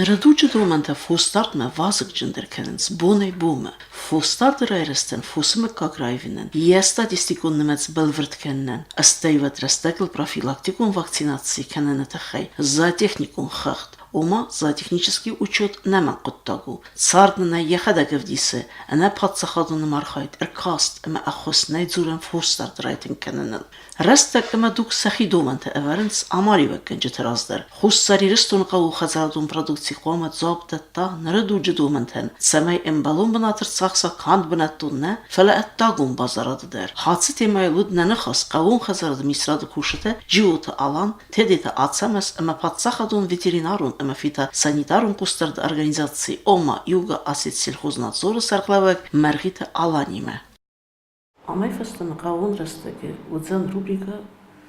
Նրդուջը դոմանտը ֆուստարտ մը վազիկ ջնդերքենց բոնե բումը ֆուստարտ ռայրստեն ֆուսմը կագրայվինեն եստատիստիկուն նմեց բլվրտքեննեն ըստեյվը տրստեկլ профилактикун вакцинации кененетехей за техникун хахт Ума за технический учет нема куттагу. Цардна ехада гевдисе, она подсахадуна мархайт, эркаст, эма ахос найдзурен фурстарт райтен кененел. Растак эма дук сахидуманте эверенс амариве кенджетераздер. Хуссари рестун калу хазарадун продукции хомат зобдетта, наредуджи думантен. Самай эмбалун бнатыр цахса канд бнаттунне, фела эттагун базарадыдер. Хатсы темай луд нанахас калун хазарад мисрады кушете, джиута алан, тедета ацамес эма подсахадун ветеринарун эма фита санитарун кустард организации Ома Юга Асет сельхознадзора сарклавек Маргита Аланиме. Амай фастан каун растаги удзан рубрика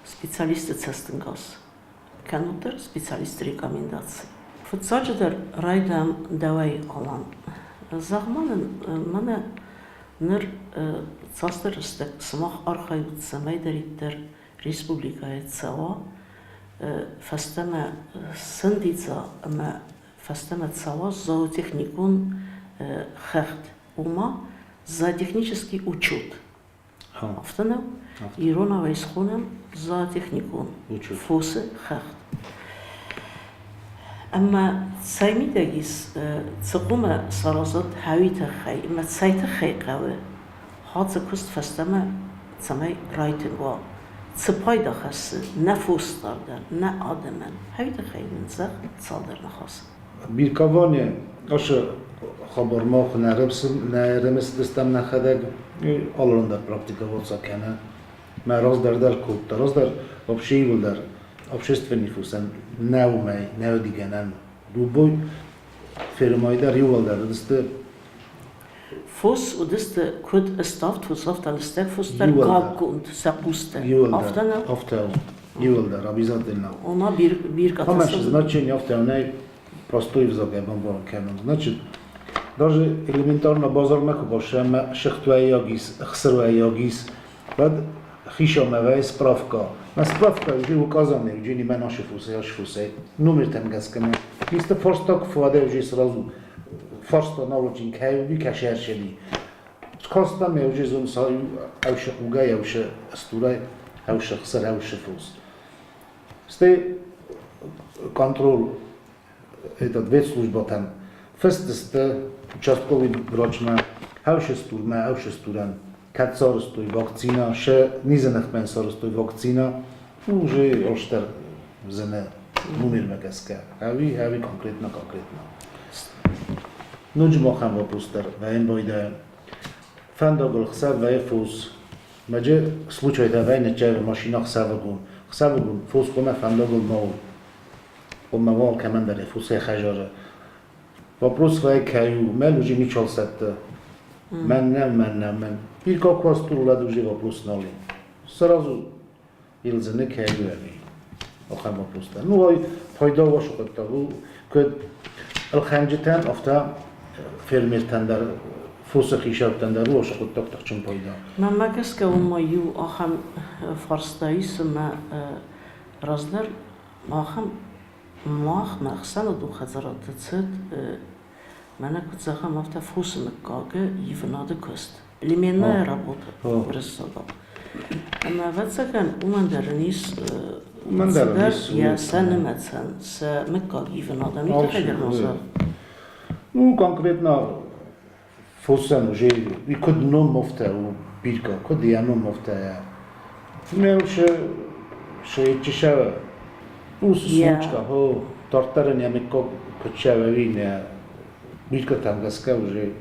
специалисты цестенгас. Канутер специалист рекомендации. Футсаджадар райдам давай алан. Загманын мана ныр цастер растак самах архай самай дариттер республика цава Фастама сандица, ама фастама цава зоотехникун хахт ума за технический учет. Автона Ирона Вайсхунам за техникун фусы хахт. Ама цаймидагис цقوم саразат хавита хай, ама цайта хай قوي. هذا كست فستما цамай райтинга. Цепайда хасы, не фустардан, не адамен. Hayda xeylin zaq çaldarna xas. Bir kavani aşı xabarmaq nərəmis istem naxadag alırında praktika olsa kana. Məraz derdar kod, razdar вообще yıllar общественный фусен nəvməy, nəv digənən. Bu boy firmaydar yıllar diste Fus und ist kod staft fus auf der Liste fustar gab und sapuster. After yıllar обязательно. Ona bir katası. Значение автоной простой в загебом банкеном. Значит, даже элементарно базар мекубаше, шехтуаягис, хсруаягис, бад хишамеве справка. На справка уже указаны, уже не наши фусы, номер тенгескене. Если форсток фуаде уже сразу Форста научен кайви кашершели. Скоста мы уже зон саю, ауше угай, ауше стурай, ауше хсар, ауше фус. Сте контроль этот вид служба там. Фестесте участковый врачма, ауше стурма, ауше стуран. Кацар стой вакцина, ше низенах менсар стой вакцина. Уже оштер зене номер мекеска. Хави конкретно. نجمع خم و پوستر و این باید فندق خسر و فوز مجه سلوچای دوای نجار ماشینا خسر بگون فوز کنه فندق الماو و موال کمان داره فوز خجاره вопрос و کیو ملوجی میچال سته من بیرکا کواستور ولد وجه вопрос نالی سرازو یلزنه کیو همی آخر و پوستر نو های پایدا واشو قطعه که الخنجتن افتا fermerten der fosakişavten der roş quttak çın payda. Men magaska ummayu aham farstaysma razlar aham maqsan du khazarat tset mana kutsaham afta fosmekage yivnade kost. Limenna работа присода. Ama vatsakan umandarnis ya sanmatsan sa mekkage yivnade ne kadar Ну, конкретно фосен уже и код ном мофта у бирка, код я ном мофта. Мен ше чешава. Случка, тортара не мекко кочава вине. Бирка там гаска уже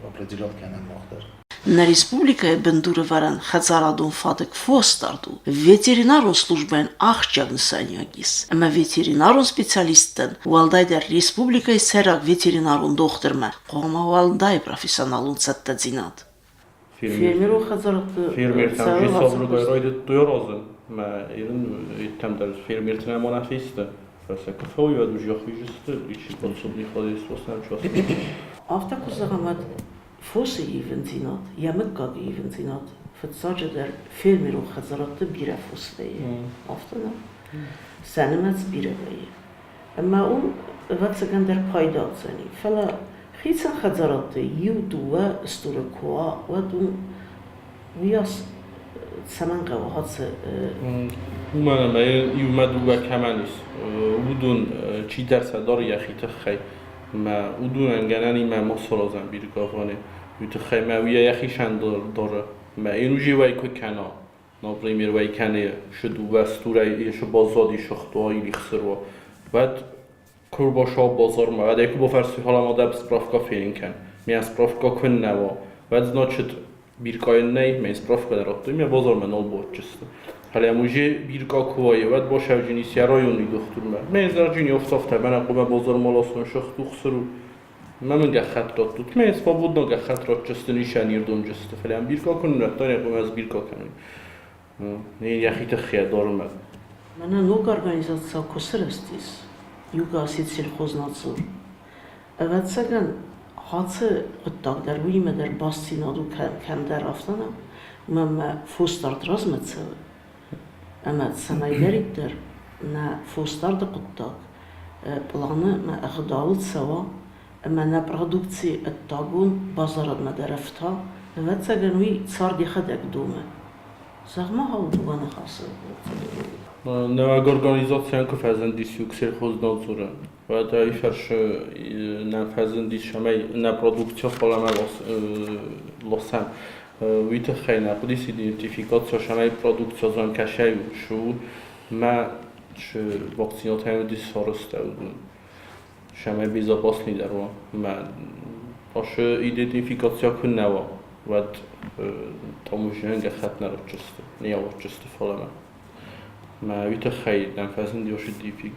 определят канан мохтар. На республика Бендуроваран Хазарадун Фатек Фостарду ветеринарун службен ахчагнсаньягис. Ама ветеринарун специалистен Валдайдер республика и серак ветеринарун дохтерме. Кома Валдай профессионалун цаттадзинат. Фермеру Хазаратı Fermerten bir sabrı raydı duyar azı. Ma yerin temder fermertine monafiste. Fasa kafa uyad uj yaxıjıstı. İçi konsolni ifadesi olsan çok. Afta kuzagamat Fosse eventinat, yamekag eventinat, fatsaja der filmiru Hazaratı bira fosveyi. Aftana. Senemez bira veyi. Ama վացականդեր փայդացանի ֆելա խիցան խազարատը յուտուվը ստորակոա վատու վիաս սամանկա հացը Umarım yumadu ve kemanis. Udun çi derse dar yaxi txay. Ma udun engelani ma masalazan bir kafane. Txay ma wiya yaxi şan dar. Ma inuji vay ko kana. Na premier vay kane şdu ve sturay şu bazadi şxtoy lixsro. Bad kurbaşa bazar ma. Bad ku farsi hala ma da spravka ferin kan. Mi spravka kunna va. Bad значит bir kaynay ma spravka daratdı. Mi bazar ma nol boççısı. حالا موجه بیرکا کوایی ود باشه و جنیس یارایونی دختر من از جنی افتافته من اقوام بازار مالاسون شخص دخترو من گه خطرات دوت من از فابود نگه خطرات جست نیشانیر دون جست فلان بیرکا کنن رفتاری اقوام از بیرکا کنن نه یخیت خیال دارم من نوک ارگانیزاسیا کسرستیس یوگا سیت سلخوزناتزور اول سگن حادثه قطع در بوی مدر باستی نادو کم در افتانم من فوستارد رازمتسه Ama sanayileridir na fostarda quttak planı ma agdawut sawa ama na produkcji attagun bazarat madarafta ve tsaganwi tsardi khadak duma zagma hawdu bana khası Nova organizacja kofazendis yüksel xoznadzora ve da iferş na fazendis şamay na produkcja polama losam ويتخينا قديس identifikacja شمای produkcja زن کشیو شو ما ش واکسینات هم دیس سرسته بود شمای بیزاپاسنی درو ما باش identifikacja کنه و تاموجن گخت نرچسته نیا ورچسته فلان ما ويتخيل نفسن دیوش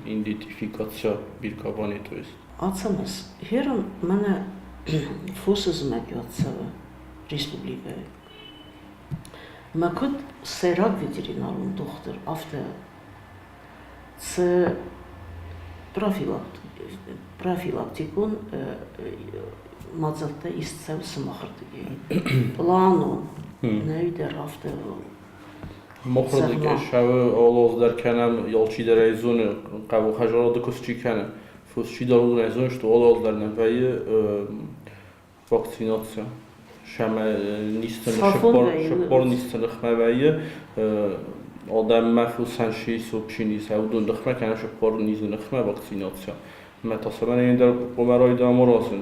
identifikacja bir kabani to jest Atsamız herum mana fosuz magyatsa Respublika. Makut serak veterinarun doktor after se profilaktikun mazalta istsev smaxırtıge. Planun neyder after مخرج شاو آلاز در کنم یالچی در ایزون قبل خجالات کسچی کنه فوسچی در اون ایزونش تو آلاز در نفعی واکسیناسیون شما نیستن شپار نیستن خمایی آدم مفهوم شیش و چینیس او دون دخمه کنه شپار نیستن خمه واکسیناسیون متصلا این در قمرای دام رازن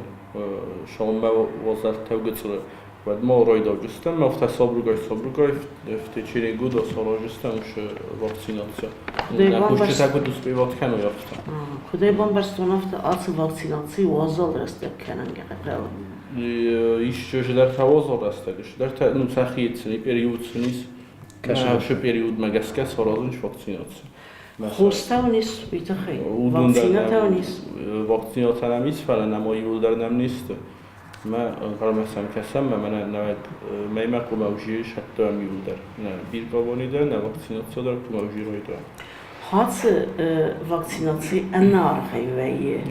شما وزارت توجیه و ما رای داشتم مفت صبرگای فتیچی گود و سراجستم وش واکسیناسیون نکوشته تاکو دوست بیوت کنه یافتم خدای بام برستونافت آت واکسیناسی وازال رسته کنن گرقل еще же در توازن رستگش در نوسخیت سنی پریود سنیس کشش پریود مگسکس فرازنش واکسیناسیون خوستاونیس بیتخی واکسیناتاونیس واکسیناتانمیس فعلا نمایی در نم نیست ما قرار مثلا کسم من نوید میمه کو موجی شتى میول در نه bir قوانی در نه واکسیناسیون در کو موجی روی در Hats vaksinasyon en arkayı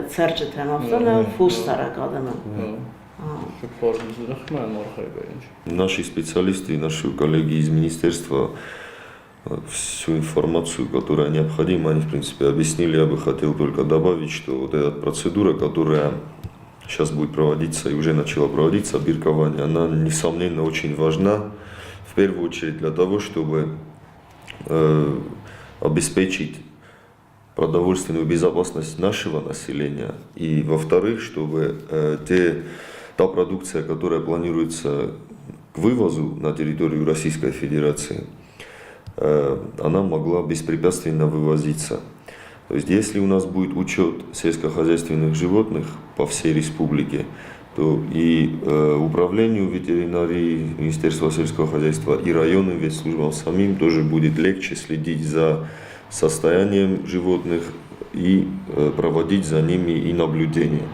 serçeten hafta фустара кадана. Наши специалисты, наши коллеги из министерства всю информацию, которая необходима, они в принципе объяснили. Я бы хотел только добавить, что вот эта процедура, которая сейчас будет проводиться и уже начала проводиться, биркование, она несомненно очень важна, в первую очередь для того, чтобы обеспечить продовольственную безопасность нашего населения и, во-вторых, чтобы та продукция, которая планируется к вывозу на территорию Российской Федерации, она могла беспрепятственно вывозиться. То есть, если у нас будет учет сельскохозяйственных животных по всей республике, то и управлению ветеринарии, Министерства сельского хозяйства и районным ветслужбам самим тоже будет легче следить за состоянием животных и проводить за ними и наблюдение.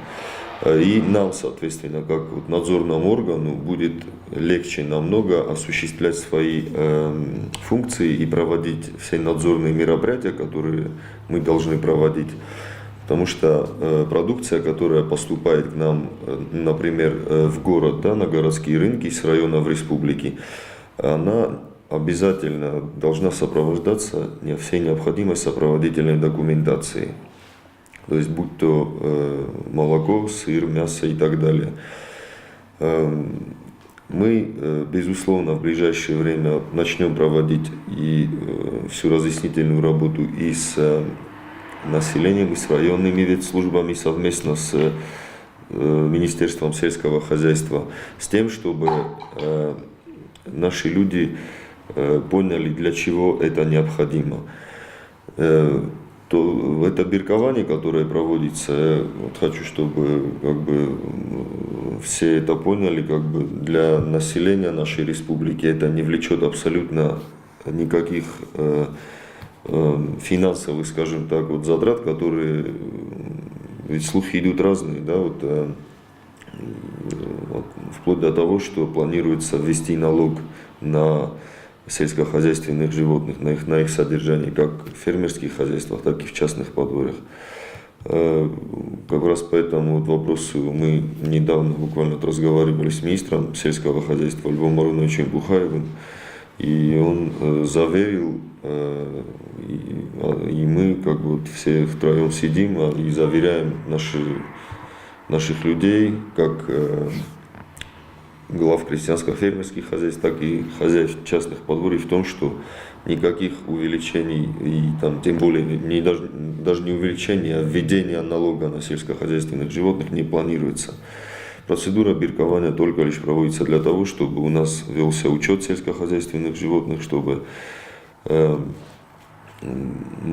И нам, соответственно, как вот надзорному органу, будет легче намного осуществлять свои функции и проводить все надзорные мероприятия, которые мы должны проводить. Потому что продукция, которая поступает к нам, например, в город, да, на городские рынки с районов республики, она обязательно должна сопровождаться всей необходимой сопроводительной документацией. то есть будь то молоко, сыр, мясо и так далее. Мы, безусловно, в ближайшее время начнем проводить и всю разъяснительную работу и с населением, и с районными ветслужбами совместно с Министерством сельского хозяйства, с тем, чтобы наши люди поняли, для чего это необходимо. То это биркование, которое проводится, вот хочу, чтобы все это поняли, для населения нашей республики это не влечет абсолютно никаких финансовых, скажем так, затрат, которые, ведь слухи идут разные, да, вплоть до того, что планируется ввести налог на сельскохозяйственных животных, на их содержание, как в фермерских хозяйствах, так и в частных подворьях. Как раз по этому вопросу мы недавно буквально разговаривали с министром сельского хозяйства Львом Маруновичем Бухаевым, и он заверил, и мы все втроем сидим и заверяем наших людей, как глав крестьянско-фермерских хозяйств, так и хозяйств частных подворий, в том, что никаких увеличений, и тем более даже не увеличения, а введения налога на сельскохозяйственных животных не планируется. Процедура биркования только лишь проводится для того, чтобы у нас велся учет сельскохозяйственных животных, чтобы мы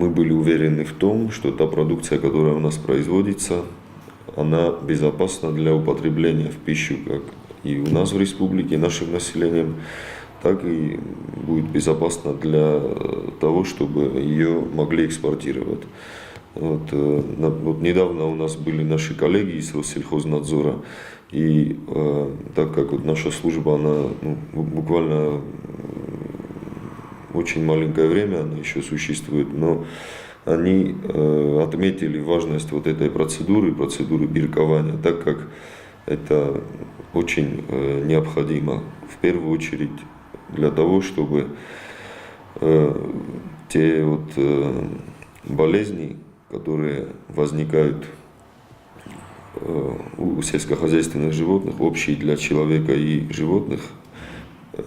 были уверены в том, что та продукция, которая у нас производится, она безопасна для употребления в пищу, как и у нас в республике, нашим населением, так и будет безопасно для того, чтобы ее могли экспортировать. Недавно у нас были наши коллеги из Россельхознадзора, и так как наша служба, она буквально очень маленькое время, она еще существует, но они отметили важность этой процедуры биркования, так как это очень необходимо, в первую очередь, для того, чтобы те болезни, которые возникают у сельскохозяйственных животных, общие для человека и животных,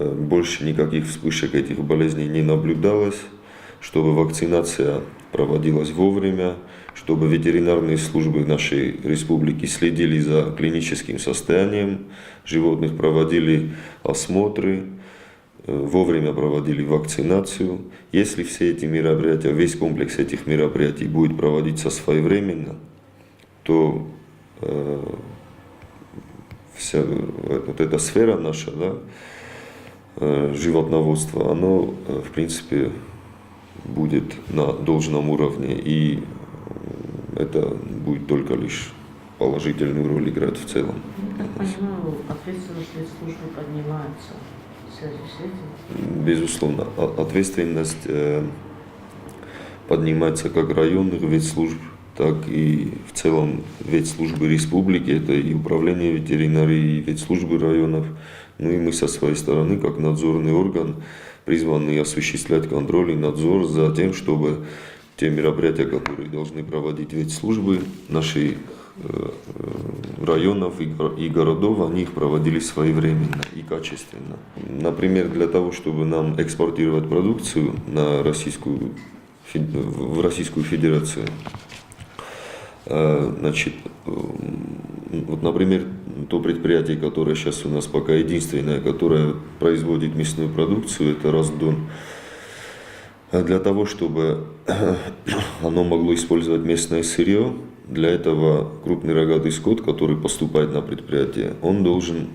больше никаких вспышек этих болезней не наблюдалось, чтобы вакцинация проводилась вовремя, чтобы ветеринарные службы нашей республики следили за клиническим состоянием животных, проводили осмотры, вовремя проводили вакцинацию. Если все эти мероприятия, весь комплекс этих мероприятий будет проводиться своевременно, то вся эта сфера наша, животноводства, оно, в принципе, будет на должном уровне, и это будет только лишь положительную роль играть в целом. Я так понимаю, ответственность ветслужбы поднимается в связи с этим? Безусловно, ответственность поднимается как районных ветслужб, так и в целом ветслужбы республики, это и управление ветеринарии, и ветслужбы районов. Ну и мы со своей стороны, как надзорный орган, призваны осуществлять контроль и надзор за тем, чтобы те мероприятия, которые должны проводить ветслужбы наших районов и городов, они их проводили своевременно и качественно. Например, для того, чтобы нам экспортировать продукцию в Российскую Федерацию, например, то предприятие, которое сейчас у нас пока единственное, которое производит мясную продукцию, это Раздон. Для того, чтобы оно могло использовать местное сырье, для этого крупный рогатый скот, который поступает на предприятие, он должен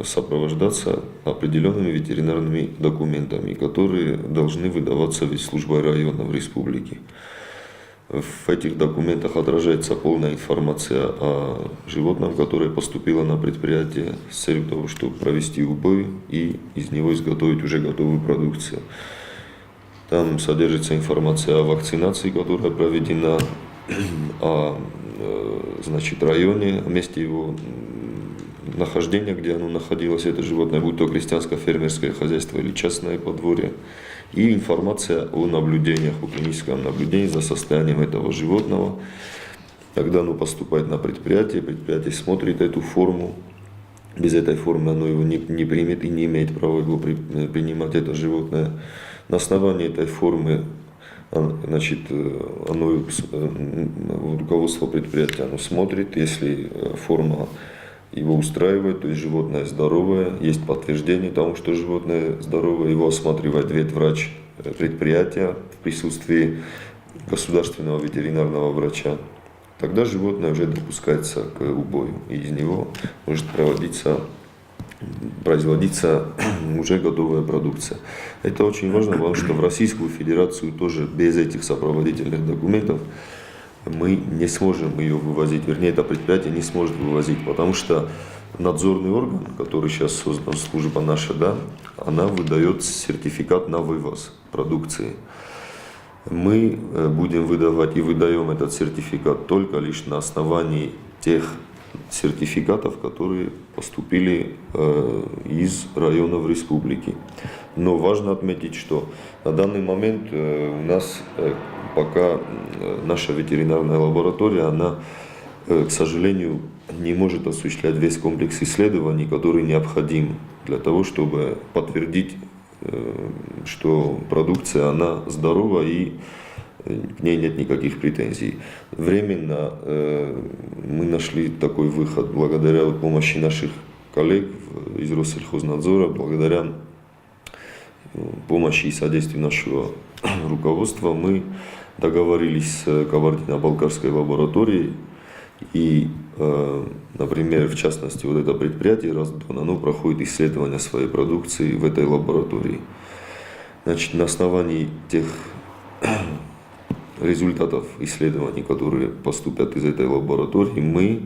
сопровождаться определенными ветеринарными документами, которые должны выдаваться ветслужбой района в республике. В этих документах отражается полная информация о животном, которое поступило на предприятие с целью того, чтобы провести убой и из него изготовить уже готовую продукцию. Там содержится информация о вакцинации, которая проведена, о районе, о месте его нахождения, где оно находилось, это животное, будь то крестьянско-фермерское хозяйство или частное подворье, и информация о наблюдениях, о клиническом наблюдении за состоянием этого животного, Когда оно поступает на предприятие смотрит эту форму. Без этой формы оно его не примет и не имеет права его принимать, это животное. На основании этой формы, значит, руководство предприятия оно смотрит, если форма его устраивает, то есть животное здоровое, есть подтверждение тому, что животное здоровое, его осматривает ветврач предприятия в присутствии государственного ветеринарного врача. Тогда животное уже допускается к убою, и из него может производиться уже готовая продукция. Это очень важно, потому что в Российскую Федерацию тоже без этих сопроводительных документов мы не сможем ее вывозить, вернее, это предприятие не сможет вывозить, потому что надзорный орган, который сейчас создан, служба наша, да, она выдает сертификат на вывоз продукции. Мы будем выдавать и выдаем этот сертификат только лишь на основании тех сертификатов, которые поступили из районов республики. Но важно отметить, что на данный момент у нас пока наша ветеринарная лаборатория, она, к сожалению, не может осуществлять весь комплекс исследований, который необходим для того, чтобы подтвердить, что продукция, она здорова и к ней нет никаких претензий. Временно мы нашли такой выход благодаря помощи наших коллег из Россельхознадзора, благодаря помощи и содействию нашего руководства мы договорились с Кабардино-Балкарской лабораторией. И, например, в частности, вот это предприятие Раздон, оно проходит исследование своей продукции в этой лаборатории. Значит, на основании тех результатов исследований, которые поступят из этой лаборатории,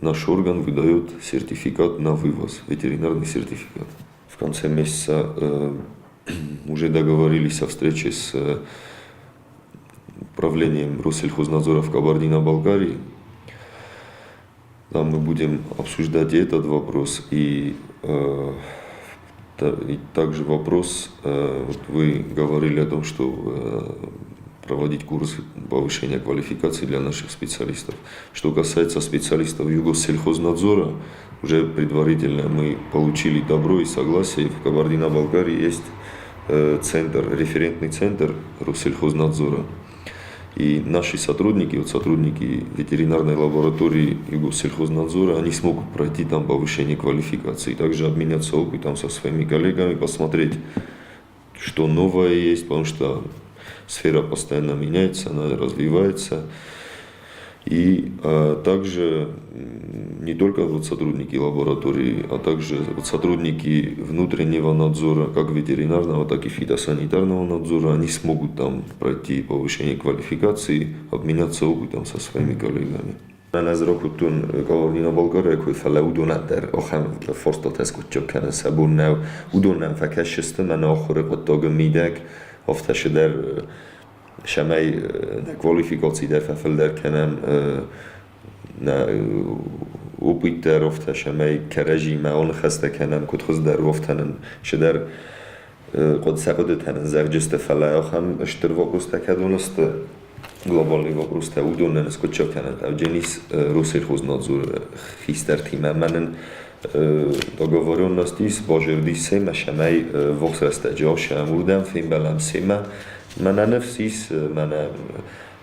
наш орган выдает сертификат на вывоз, ветеринарный сертификат. В конце месяца уже договорились о встрече с управлением Россельхознадзора в Кабардино-Балкарии. Там мы будем обсуждать и этот вопрос, и также вопрос, вот вы говорили о том, что проводить курсы повышения квалификации для наших специалистов. Что касается специалистов Югоссельхознадзора, уже предварительно мы получили добро и согласие. В Кабардино-Балкарии есть референтный центр Россельхознадзора. И наши сотрудники, сотрудники ветеринарной лаборатории Югоссельхознадзора, они смогут пройти там повышение квалификации, также обменяться опытом со своими коллегами, посмотреть, что новое есть, потому что сфера постоянно меняется, она развивается. И также не только сотрудники лаборатории, а также сотрудники внутреннего надзора, как ветеринарного, так и фитосанитарного надзора, они смогут там пройти повышение квалификации, обменяться опытом со своими коллегами. من از راکوتون کاوردینا بلغاریا کوی فلا ودونت در آخر فرصت از کجا کنه سبون نو ودونم فکشست من آخر قطعه میدک افتش در شمای کوالیفیکاسی در فعل در کنم نه اوپیت در افتش شمای کرجی ما آن خسته کنم کد خز در وفتنن شدر قد سعود تنن زرجست فلا آخر اشتر وقست کدونست глобальный вопрос, та удобно наскочил канал, а Дженис Россельхознадзор хистертима манен договоренности с божевдис сема шамай воксрасте джоша мурдам фим балам сема мана нефсис мана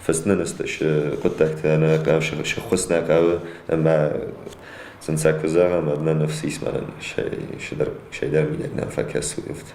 фестненестеш قطعت أنا كاش شخصنا كاو ما سنساك زارا ما نفسيس منا شيء در ميدنا فكسويفت